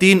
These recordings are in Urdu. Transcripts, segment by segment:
3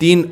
3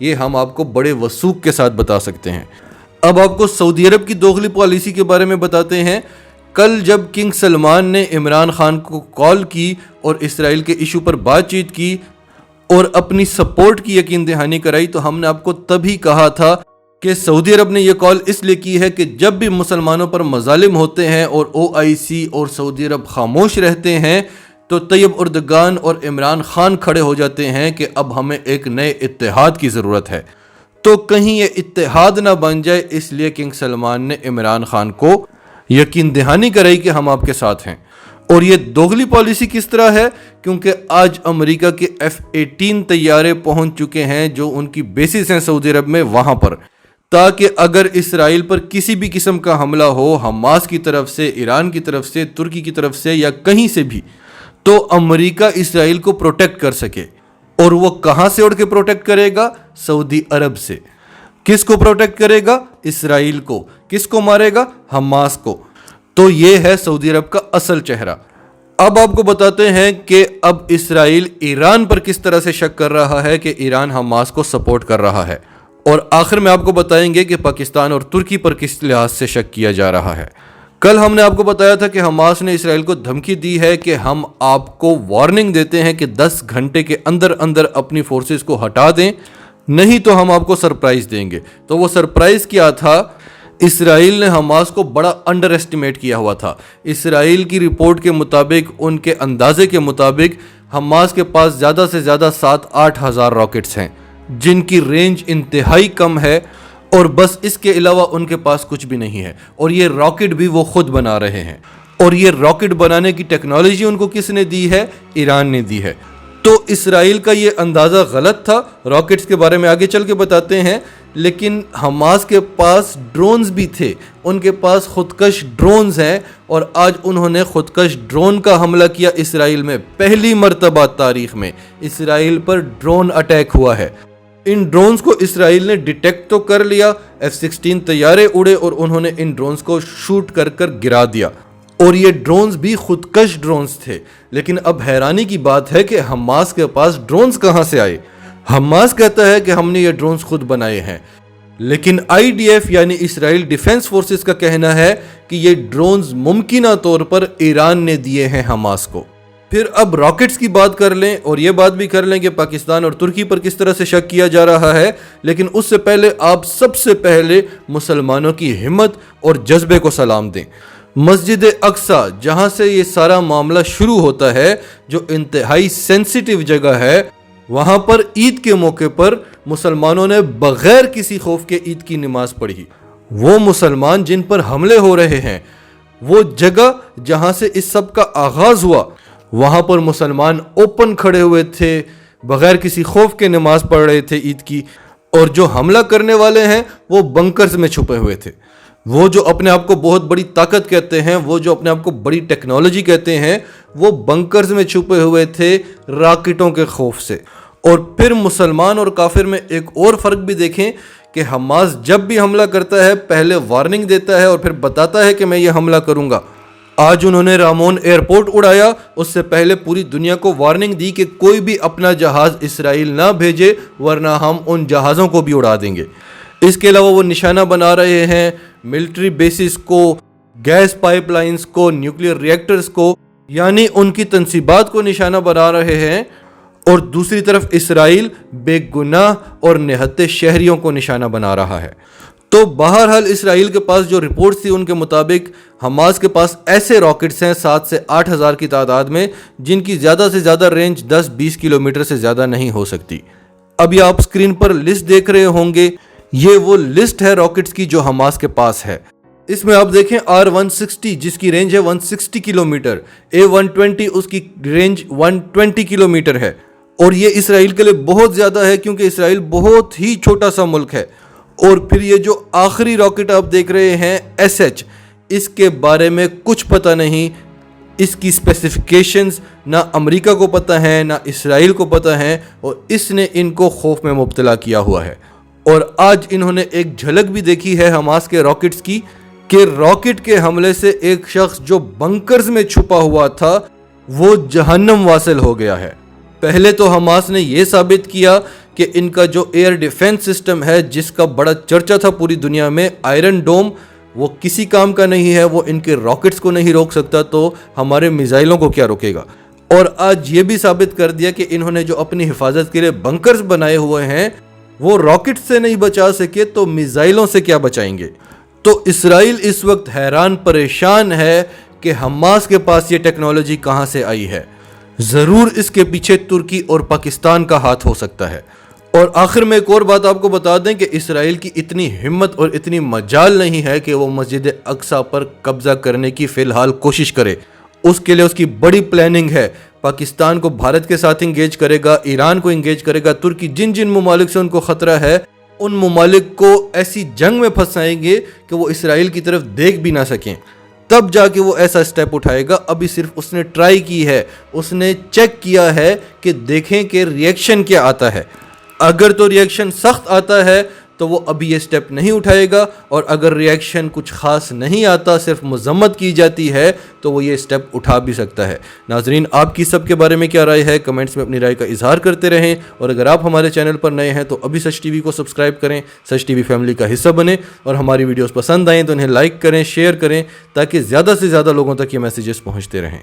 یہ ہم آپ کو بڑے وثوق کے ساتھ بتا سکتے ہیں۔ اب آپ کو سعودی عرب کی دوغلی پالیسی کے بارے میں بتاتے ہیں۔ کل جب کنگ سلمان نے عمران خان کو کال کی اور اسرائیل کے ایشو پر بات چیت کی اور اپنی سپورٹ کی یقین دہانی کرائی، تو ہم نے آپ کو تبھی کہا تھا کہ سعودی عرب نے یہ کال اس لیے کی ہے کہ جب بھی مسلمانوں پر مظالم ہوتے ہیں اور OIC اور سعودی عرب خاموش رہتے ہیں تو طیب اردگان اور عمران خان کھڑے ہو جاتے ہیں کہ اب ہمیں ایک نئے اتحاد کی ضرورت ہے، تو کہیں یہ اتحاد نہ بن جائے، اس لیے کنگ سلمان نے عمران خان کو یقین دہانی کرائی کہ ہم آپ کے ساتھ ہیں۔ اور یہ دوغلی پالیسی کس طرح ہے؟ کیونکہ آج امریکہ کے F-18 طیارے پہنچ چکے ہیں جو ان کی بیسز ہیں سعودی عرب میں، وہاں پر، تاکہ اگر اسرائیل پر کسی بھی قسم کا حملہ ہو، حماس کی طرف سے، ایران کی طرف سے، ترکی کی طرف سے یا کہیں سے بھی، تو امریکہ اسرائیل کو پروٹیکٹ کر سکے۔ اور وہ کہاں سے اڑ کے پروٹیکٹ کرے گا؟ سعودی عرب سے۔ کس کو پروٹیکٹ کرے گا؟ اسرائیل کو۔ کس کو مارے گا؟ حماس کو۔ تو یہ ہے سعودی عرب کا اصل چہرہ۔ اب آپ کو بتاتے ہیں کہ اب اسرائیل ایران پر کس طرح سے شک کر رہا ہے کہ ایران حماس کو سپورٹ کر رہا ہے، اور آخر میں آپ کو بتائیں گے کہ پاکستان اور ترکی پر کس لحاظ سے شک کیا جا رہا ہے۔ کل ہم نے آپ کو بتایا تھا کہ حماس نے اسرائیل کو دھمکی دی ہے کہ ہم آپ کو وارننگ دیتے ہیں کہ 10 گھنٹے کے اندر اندر اپنی فورسز کو ہٹا دیں، نہیں تو ہم آپ کو سرپرائز دیں گے۔ تو وہ سرپرائز کیا تھا؟ اسرائیل نے حماس کو بڑا انڈر ایسٹیمیٹ کیا ہوا تھا۔ اسرائیل کی رپورٹ کے مطابق، ان کے اندازے کے مطابق، حماس کے پاس زیادہ سے زیادہ 7-8 ہزار راکٹس ہیں جن کی رینج انتہائی کم ہے، اور بس اس کے علاوہ ان کے پاس کچھ بھی نہیں ہے، اور یہ راکٹ بھی وہ خود بنا رہے ہیں، اور یہ راکٹ بنانے کی ٹیکنالوجی ان کو کس نے دی ہے؟ ایران نے دی ہے۔ تو اسرائیل کا یہ اندازہ غلط تھا۔ راکٹس کے بارے میں آگے چل کے بتاتے ہیں، لیکن حماس کے پاس ڈرونز بھی تھے، ان کے پاس خودکش ڈرونز ہیں، اور آج انہوں نے خودکش ڈرون کا حملہ کیا اسرائیل میں۔ پہلی مرتبہ تاریخ میں اسرائیل پر ڈرون اٹیک ہوا ہے۔ ان ڈرونز کو اسرائیل نے ڈیٹیکٹ تو کر لیا، F-16 طیارے اڑے اور انہوں نے ان ڈرونز کو شوٹ کر کر گرا دیا، اور یہ ڈرونز بھی خودکش ڈرونز تھے۔ لیکن اب حیرانی کی بات ہے کہ حماس کے پاس ڈرونز کہاں سے آئے؟ حماس کہتا ہے کہ ہم نے یہ ڈرونز خود بنائے ہیں، لیکن IDF یعنی اسرائیل ڈیفنس فورسز کا کہنا ہے کہ یہ ڈرونز ممکنہ طور پر ایران نے دیے ہیں حماس کو۔ پھر اب راکٹس کی بات کر لیں، اور یہ بات بھی کر لیں کہ پاکستان اور ترکی پر کس طرح سے شک کیا جا رہا ہے، لیکن اس سے پہلے آپ سب سے پہلے مسلمانوں کی ہمت اور جذبے کو سلام دیں۔ مسجد اقصیٰ، جہاں سے یہ سارا معاملہ شروع ہوتا ہے، جو انتہائی سینسیٹیو جگہ ہے، وہاں پر عید کے موقع پر مسلمانوں نے بغیر کسی خوف کے عید کی نماز پڑھی۔ وہ مسلمان جن پر حملے ہو رہے ہیں، وہ جگہ جہاں سے اس سب کا آغاز ہوا، وہاں پر مسلمان اوپن کھڑے ہوئے تھے، بغیر کسی خوف کے نماز پڑھ رہے تھے عید کی، اور جو حملہ کرنے والے ہیں وہ بنکرز میں چھپے ہوئے تھے۔ وہ جو اپنے آپ کو بہت بڑی طاقت کہتے ہیں، وہ جو اپنے آپ کو بڑی ٹیکنالوجی کہتے ہیں، وہ بنکرز میں چھپے ہوئے تھے راکٹوں کے خوف سے۔ اور پھر مسلمان اور کافر میں ایک اور فرق بھی دیکھیں کہ حماس جب بھی حملہ کرتا ہے پہلے وارننگ دیتا ہے اور پھر بتاتا ہے کہ میں یہ حملہ کروں گا۔ آج انہوں نے رامون ایئرپورٹ اڑایا، اس سے پہلے پوری دنیا کو وارننگ دی کہ کوئی بھی اپنا جہاز اسرائیل نہ بھیجے ورنہ ہم ان جہازوں کو بھی اڑا دیں گے۔ اس کے علاوہ وہ نشانہ بنا رہے ہیں ملٹری بیسز کو، گیس پائپ لائنز کو، نیوکلیر ریئیکٹرز کو، یعنی ان کی تنصیبات کو نشانہ بنا رہے ہیں، اور دوسری طرف اسرائیل بے گناہ اور نہتے شہریوں کو نشانہ بنا رہا ہے۔ تو بہرحال اسرائیل کے پاس جو رپورٹس تھی ان کے مطابق حماس کے پاس ایسے راکٹس ہیں 7 سے 8 ہزار کی تعداد میں، جن کی زیادہ سے زیادہ رینج 10-20 کلومیٹر سے زیادہ نہیں ہو سکتی۔ اب یہ آپ اسکرین پر لسٹ دیکھ رہے ہوں گے، یہ وہ لسٹ ہے راکٹس کی جو حماس کے پاس ہے۔ اس میں آپ دیکھیں R-160 جس کی رینج ہے 160 کلومیٹر، A-120 اس کی رینج 120 کلومیٹر ہے، اور یہ اسرائیل کے لیے بہت زیادہ ہے کیونکہ اسرائیل بہت ہی چھوٹا سا ملک ہے۔ اور پھر یہ جو آخری راکٹ آپ دیکھ رہے ہیں SH، اس کے بارے میں کچھ پتہ نہیں، اس کی اسپیسیفیکیشنز نہ امریکہ کو پتہ ہیں نہ اسرائیل کو پتہ ہیں، اور اس نے ان کو خوف میں مبتلا کیا ہوا ہے۔ اور آج انہوں نے ایک جھلک بھی دیکھی ہے حماس کے راکٹس کی کہ راکٹ کے حملے سے ایک شخص جو بنکرز میں چھپا ہوا تھا وہ جہنم واصل ہو گیا ہے۔ پہلے تو حماس نے یہ ثابت کیا کہ ان کا جو ایئر ڈیفنس سسٹم ہے جس کا بڑا چرچا تھا پوری دنیا میں، آئرن ڈوم، وہ کسی کام کا نہیں ہے، وہ ان کے راکٹس کو نہیں روک سکتا، تو ہمارے میزائلوں کو کیا روکے گا۔ اور آج یہ بھی ثابت کر دیا کہ انہوں نے جو اپنی حفاظت کے لیے بنکرز بنائے ہوئے ہیں وہ راکٹ سے نہیں بچا سکے تو میزائلوں سے کیا بچائیں گے۔ تو اسرائیل اس وقت حیران پریشان ہے کہ حماس کے پاس یہ ٹیکنالوجی کہاں سے آئی ہے۔ ضرور اس کے پیچھے ترکی اور پاکستان کا ہاتھ ہو سکتا ہے۔ اور آخر میں ایک اور بات آپ کو بتا دیں کہ اسرائیل کی اتنی ہمت اور اتنی مجال نہیں ہے کہ وہ مسجد اقصی پر قبضہ کرنے کی فی الحال کوشش کرے۔ اس کے لیے اس کی بڑی پلاننگ ہے۔ پاکستان کو بھارت کے ساتھ انگیج کرے گا، ایران کو انگیج کرے گا، ترکی جن جن ممالک سے ان کو خطرہ ہے ان ممالک کو ایسی جنگ میں پھنسائیں گے کہ وہ اسرائیل کی طرف دیکھ بھی نہ سکیں، تب جا کے وہ ایسا سٹیپ اٹھائے گا۔ ابھی صرف اس نے ٹرائی کی ہے، اس نے چیک کیا ہے کہ دیکھیں کہ ریئیکشن کیا آتا ہے۔ اگر تو ریئیکشن سخت آتا ہے تو وہ ابھی یہ سٹیپ نہیں اٹھائے گا، اور اگر ریئیکشن کچھ خاص نہیں آتا، صرف مذمت کی جاتی ہے، تو وہ یہ سٹیپ اٹھا بھی سکتا ہے۔ ناظرین، آپ کی سب کے بارے میں کیا رائے ہے؟ کمنٹس میں اپنی رائے کا اظہار کرتے رہیں، اور اگر آپ ہمارے چینل پر نئے ہیں تو ابھی سچ ٹی وی کو سبسکرائب کریں، سچ ٹی وی فیملی کا حصہ بنیں، اور ہماری ویڈیوز پسند آئیں تو انہیں لائک کریں، شیئر کریں، تاکہ زیادہ سے زیادہ لوگوں تک یہ میسیجز پہنچتے رہیں۔